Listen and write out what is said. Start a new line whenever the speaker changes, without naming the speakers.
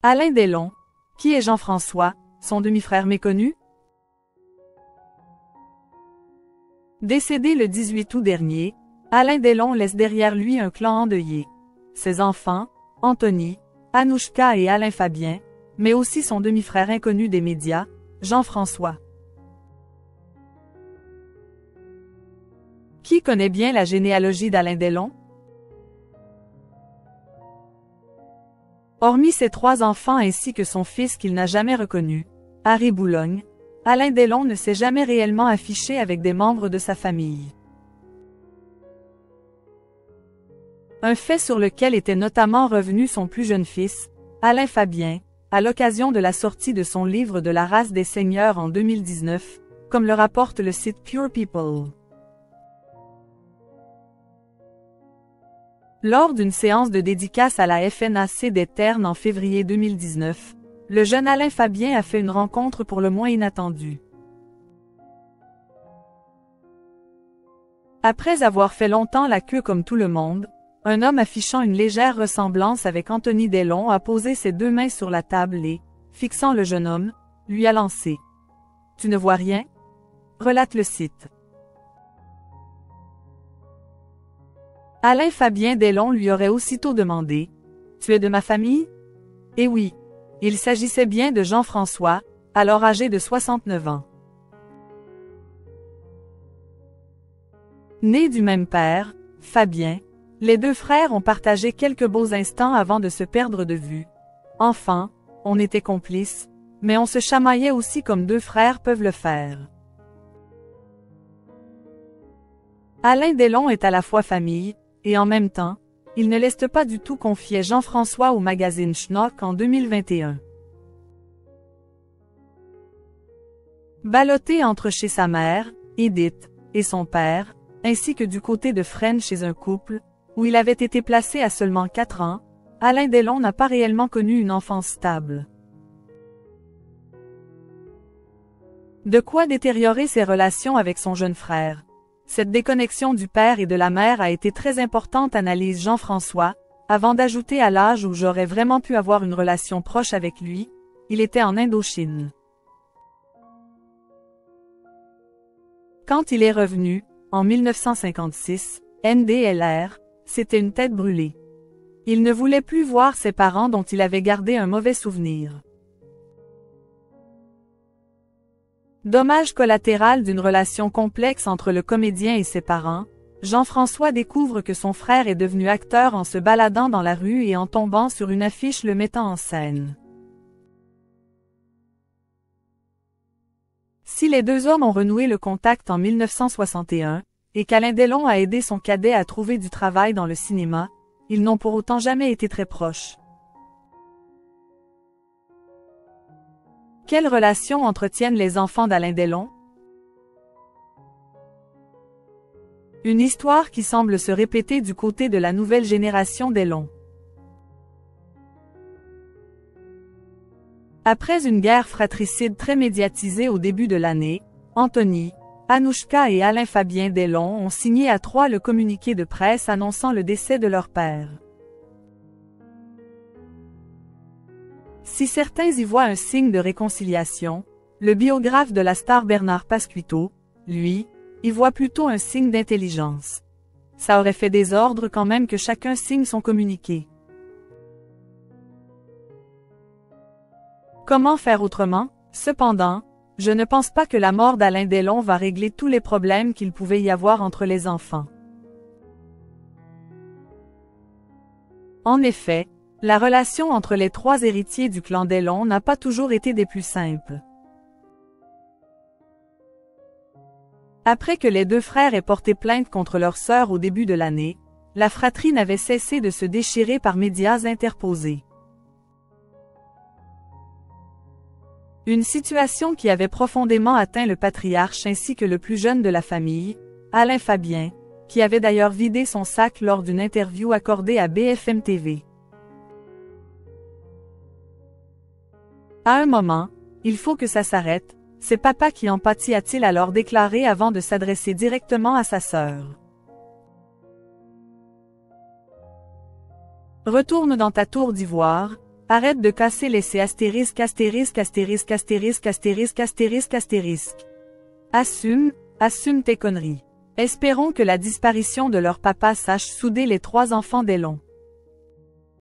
Alain Delon. Qui est Jean-François, son demi-frère méconnu? Décédé le 18 août dernier, Alain Delon laisse derrière lui un clan endeuillé. Ses enfants, Anthony, Anouchka et Alain Fabien, mais aussi son demi-frère inconnu des médias, Jean-François. Qui connaît bien la généalogie d'Alain Delon? Hormis ses 3 enfants ainsi que son fils qu'il n'a jamais reconnu, Harry Boulogne, Alain Delon ne s'est jamais réellement affiché avec des membres de sa famille. Un fait sur lequel était notamment revenu son plus jeune fils, Alain Fabien, à l'occasion de la sortie de son livre De la race des seigneurs en 2019, comme le rapporte le site Pure People. Lors d'une séance de dédicace à la FNAC des Ternes en février 2019, le jeune Alain Fabien a fait une rencontre pour le moins inattendue. Après avoir fait longtemps la queue comme tout le monde, un homme affichant une légère ressemblance avec Anthony Delon a posé ses 2 mains sur la table et, fixant le jeune homme, lui a lancé « Tu ne vois rien ?» relate le site. Alain Fabien Delon lui aurait aussitôt demandé « Tu es de ma famille ?» Et oui, il s'agissait bien de Jean-François, alors âgé de 69 ans. Nés du même père, Fabien, les 2 frères ont partagé quelques beaux instants avant de se perdre de vue. Enfants, on était complices, mais on se chamaillait aussi comme 2 frères peuvent le faire. Alain Delon est à la fois famille, et en même temps, il ne laisse pas du tout confier Jean-François au magazine Schnock en 2021. Ballotté entre chez sa mère, Edith, et son père, ainsi que du côté de Fresnes chez un couple, où il avait été placé à seulement 4 ans, Alain Delon n'a pas réellement connu une enfance stable. De quoi détériorer ses relations avec son jeune frère. Cette déconnexion du père et de la mère a été très importante, analyse Jean-François, avant d'ajouter à l'âge où j'aurais vraiment pu avoir une relation proche avec lui, il était en Indochine. Quand il est revenu, en 1956, NDLR, c'était une tête brûlée. Il ne voulait plus voir ses parents dont il avait gardé un mauvais souvenir. Dommage collatéral d'une relation complexe entre le comédien et ses parents, Jean-François découvre que son frère est devenu acteur en se baladant dans la rue et en tombant sur une affiche le mettant en scène. Si les 2 hommes ont renoué le contact en 1961, et qu'Alain Delon a aidé son cadet à trouver du travail dans le cinéma, ils n'ont pour autant jamais été très proches. Quelle relation entretiennent les enfants d'Alain Delon? Une histoire qui semble se répéter du côté de la nouvelle génération Delon. Après une guerre fratricide très médiatisée au début de l'année, Anthony, Anouchka et Alain Fabien Delon ont signé à 3 le communiqué de presse annonçant le décès de leur père. Si certains y voient un signe de réconciliation, le biographe de la star Bernard Pasquito, lui, y voit plutôt un signe d'intelligence. Ça aurait fait désordre quand même que chacun signe son communiqué. Comment faire autrement? Cependant, je ne pense pas que la mort d'Alain Delon va régler tous les problèmes qu'il pouvait y avoir entre les enfants. En effet, la relation entre les 3 héritiers du clan Delon n'a pas toujours été des plus simples. Après que les 2 frères aient porté plainte contre leur sœur au début de l'année, la fratrie n'avait cessé de se déchirer par médias interposés. Une situation qui avait profondément atteint le patriarche ainsi que le plus jeune de la famille, Alain Fabien, qui avait d'ailleurs vidé son sac lors d'une interview accordée à BFM TV. À un moment, il faut que ça s'arrête, c'est papa qui en pâtit, a-t-il alors déclaré avant de s'adresser directement à sa sœur. Retourne dans ta tour d'ivoire, Arrête de casser les C astérisque astérisque astérisque astérisque astérisque astérisque astérisque. Assume tes conneries. Espérons que la disparition de leur papa sache souder les 3 enfants des longs.